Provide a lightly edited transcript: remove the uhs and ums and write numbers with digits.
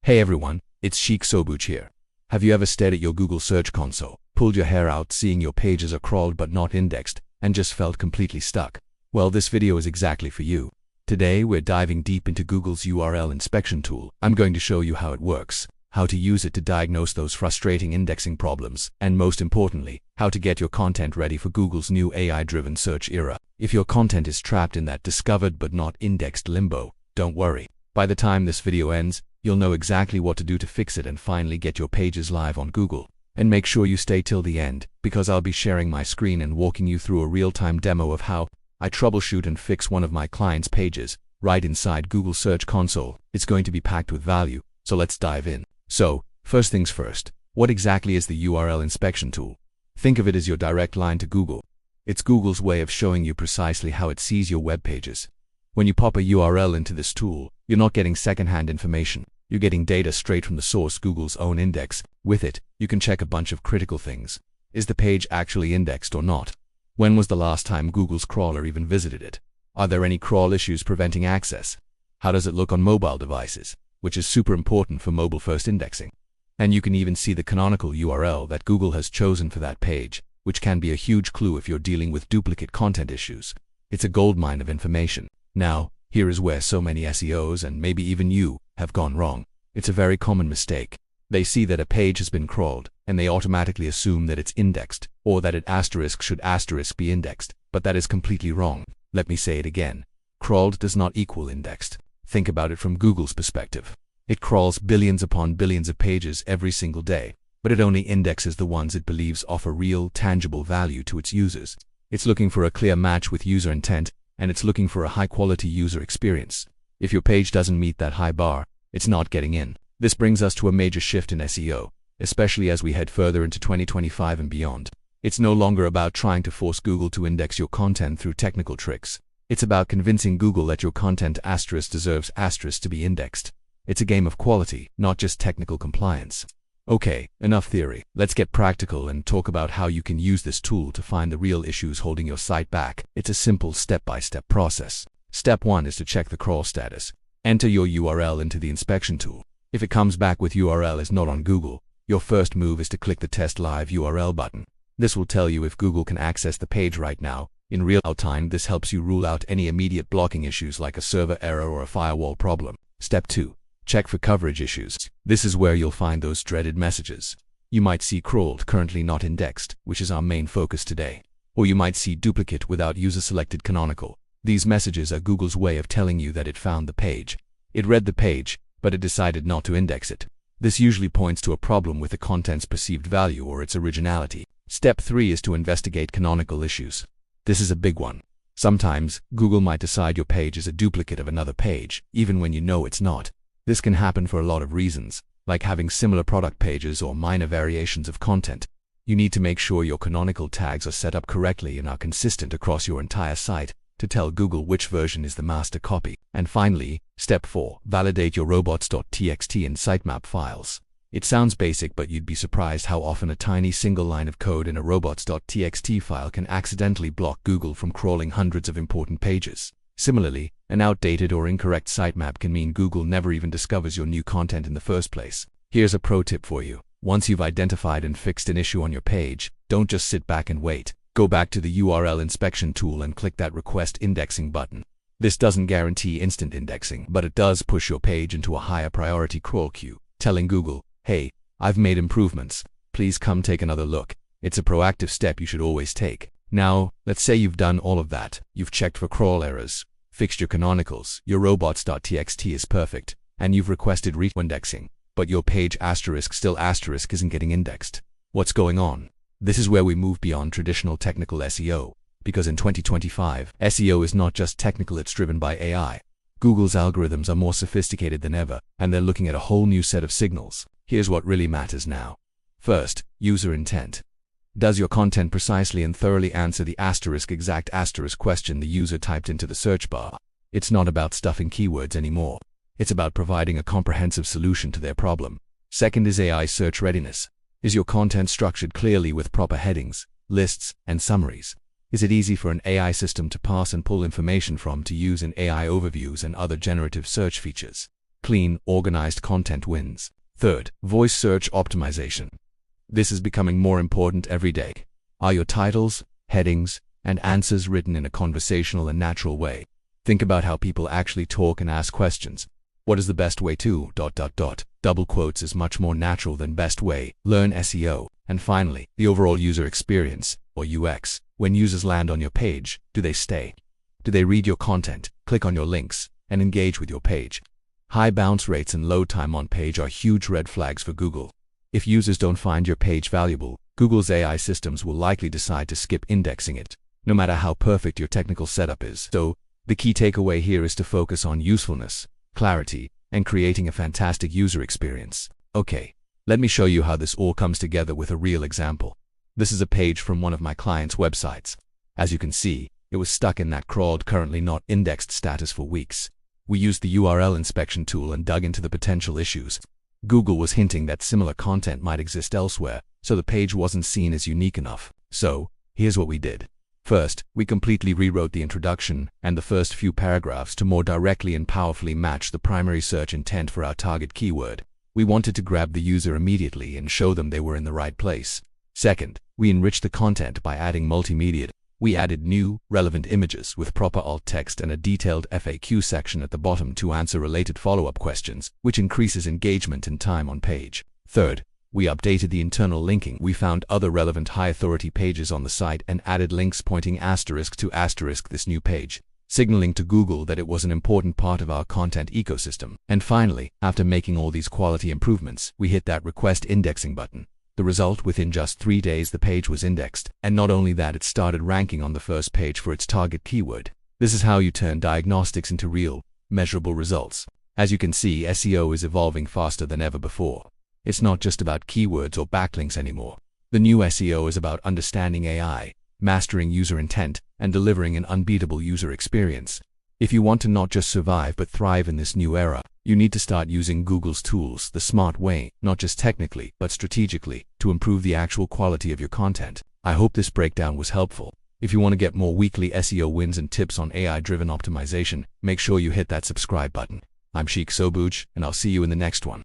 Hey everyone, it's Sheikh Sobuj here. Have you ever stared at your Google search console, pulled your hair out seeing your pages are crawled but not indexed, and just felt completely stuck? Well, this video is exactly for you. Today we're diving deep into Google's URL inspection tool. I'm going to show you how it works, how to use it to diagnose those frustrating indexing problems, and most importantly, how to get your content ready for Google's new AI-driven search era. If your content is trapped in that discovered but not indexed limbo, don't worry. By the time this video ends, you'll know exactly what to do to fix it and finally get your pages live on Google. And make sure you stay till the end, because I'll be sharing my screen and walking you through a real-time demo of how I troubleshoot and fix one of my clients' pages right inside Google Search Console. It's going to be packed with value, so let's dive in. So, first things first, what exactly is the URL inspection tool? Think of it as your direct line to Google. It's Google's way of showing you precisely how it sees your web pages. When you pop a URL into this tool, you're not getting secondhand information. You're getting data straight from the source, Google's own index. With it, you can check a bunch of critical things. Is the page actually indexed or not? When was the last time Google's crawler even visited it? Are there any crawl issues preventing access? How does it look on mobile devices, which is super important for mobile-first indexing? And you can even see the canonical URL that Google has chosen for that page, which can be a huge clue if you're dealing with duplicate content issues. It's a goldmine of information. Now, here is where so many SEOs, and maybe even you, have gone wrong. It's a very common mistake. They see that a page has been crawled, and they automatically assume that it's indexed, or that it should be indexed, but that is completely wrong. Let me say it again. Crawled does not equal indexed. Think about it from Google's perspective. It crawls billions upon billions of pages every single day, but it only indexes the ones it believes offer real, tangible value to its users. It's looking for a clear match with user intent, and it's looking for a high-quality user experience. If your page doesn't meet that high bar, it's not getting in. This brings us to a major shift in SEO, especially as we head further into 2025 and beyond. It's no longer about trying to force Google to index your content through technical tricks. It's about convincing Google that your content deserves to be indexed. It's a game of quality, not just technical compliance. Okay, enough theory. Let's get practical and talk about how you can use this tool to find the real issues holding your site back. It's a simple step-by-step process. Step 1 is to check the crawl status. Enter your URL into the inspection tool. If it comes back with URL is not on Google, your first move is to click the Test Live URL button. This will tell you if Google can access the page right now. In real time, this helps you rule out any immediate blocking issues like a server error or a firewall problem. Step 2. Check for coverage issues. This is where you'll find those dreaded messages. You might see crawled, currently not indexed, which is our main focus today. Or you might see duplicate without user-selected canonical. These messages are Google's way of telling you that it found the page. It read the page, but it decided not to index it. This usually points to a problem with the content's perceived value or its originality. Step 3 is to investigate canonical issues. This is a big one. Sometimes, Google might decide your page is a duplicate of another page, even when you know it's not. This can happen for a lot of reasons, like having similar product pages or minor variations of content. You need to make sure your canonical tags are set up correctly and are consistent across your entire site to tell Google which version is the master copy. And finally, step 4, validate your robots.txt and sitemap files. It sounds basic, but you'd be surprised how often a tiny single line of code in a robots.txt file can accidentally block Google from crawling hundreds of important pages. Similarly, an outdated or incorrect sitemap can mean Google never even discovers your new content in the first place. Here's a pro tip for you. Once you've identified and fixed an issue on your page, don't just sit back and wait. Go back to the URL inspection tool and click that Request Indexing button. This doesn't guarantee instant indexing, but it does push your page into a higher priority crawl queue, telling Google, hey, I've made improvements. Please come take another look. It's a proactive step you should always take. Now, let's say you've done all of that. You've checked for crawl errors, fixed your canonicals, your robots.txt is perfect, and you've requested re-indexing, but your page still isn't getting indexed. What's going on? This is where we move beyond traditional technical SEO, because in 2025, SEO is not just technical, it's driven by AI. Google's algorithms are more sophisticated than ever, and they're looking at a whole new set of signals. Here's what really matters now. First, user intent. Does your content precisely and thoroughly answer the exact question the user typed into the search bar? It's not about stuffing keywords anymore. It's about providing a comprehensive solution to their problem. Second is AI search readiness. Is your content structured clearly with proper headings, lists, and summaries? Is it easy for an AI system to parse and pull information from to use in AI overviews and other generative search features? Clean, organized content wins. Third, voice search optimization. This is becoming more important every day. Are your titles, headings, and answers written in a conversational and natural way? Think about how people actually talk and ask questions. What is the best way to ... Double quotes is much more natural than best way. Learn SEO. And finally, the overall user experience, or UX. When users land on your page, do they stay? Do they read your content, click on your links, and engage with your page? High bounce rates and load time on page are huge red flags for Google. If users don't find your page valuable, Google's AI systems will likely decide to skip indexing it, no matter how perfect your technical setup is. So, the key takeaway here is to focus on usefulness, clarity, and creating a fantastic user experience. Okay, let me show you how this all comes together with a real example. This is a page from one of my clients' websites. As you can see, it was stuck in that crawled, currently not indexed status for weeks. We used the URL inspection tool and dug into the potential issues. Google was hinting that similar content might exist elsewhere, so the page wasn't seen as unique enough. So, here's what we did. First, we completely rewrote the introduction and the first few paragraphs to more directly and powerfully match the primary search intent for our target keyword. We wanted to grab the user immediately and show them they were in the right place. Second, we enriched the content by adding multimedia. We added new, relevant images with proper alt text and a detailed FAQ section at the bottom to answer related follow-up questions, which increases engagement and time on page. Third, we updated the internal linking. We found other relevant high-authority pages on the site and added links pointing asterisk to asterisk this new page, signaling to Google that it was an important part of our content ecosystem. And finally, after making all these quality improvements, we hit that request indexing button. The result, within just 3 days the page was indexed, and not only that, it started ranking on the first page for its target keyword. This is how you turn diagnostics into real, measurable results. As you can see, SEO is evolving faster than ever before. It's not just about keywords or backlinks anymore. The new SEO is about understanding AI, mastering user intent, and delivering an unbeatable user experience. If you want to not just survive but thrive in this new era, you need to start using Google's tools the smart way, not just technically, but strategically, to improve the actual quality of your content. I hope this breakdown was helpful. If you want to get more weekly SEO wins and tips on AI-driven optimization, make sure you hit that subscribe button. I'm Sheikh Sobuj, and I'll see you in the next one.